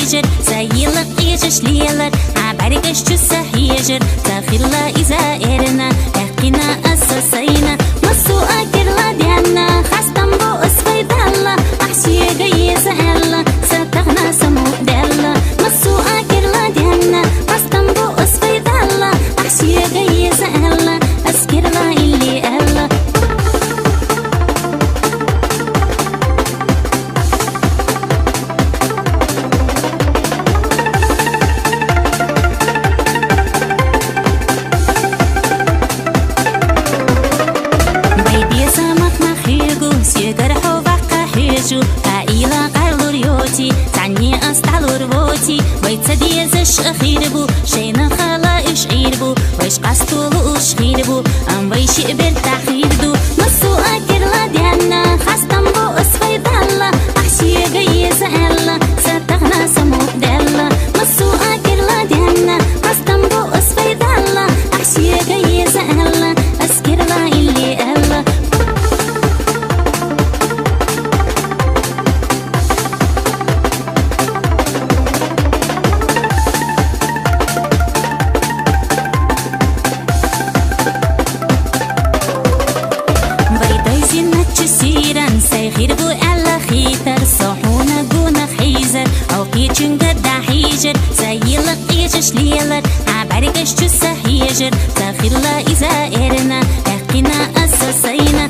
هيجر سيلق إيجش ليلر عبرقش جسا هيجر تخيلا إذا إرنا يحقنا أساسينا مصو أكر لدينا خاستم بو أسفي دالا أحشي قيس ألا ستغنى سمو دالا مصو أكر لدينا خاستم بو أسفي دالا أحشي قيس ألا أسكر لا إلي ألا سيقرحو بقى حيجو قائلة قالو ريوتي تعني أستعلو ربوتي ويتسديزش أخيربو شينا خلا إشعيربو ويش قاستولو أشخيربو أم ويشي بالتحيردو مصو أكر لدينا خاستم بو أسفي دالا أحشي قيس ألا ستغنى سمو دالا مصو أكر لدينا خاستم بو أسفي دالا أحشي قيس ألا أسكر لا إلي ألا سيران سيخيربو ألا خيتر صحونا قونا خيزر أو كيتشن قد حيجر سيلق إيجش ليلر عبرقش جسا هيجر تخيلا إذا إرنا يحقنا أساسينا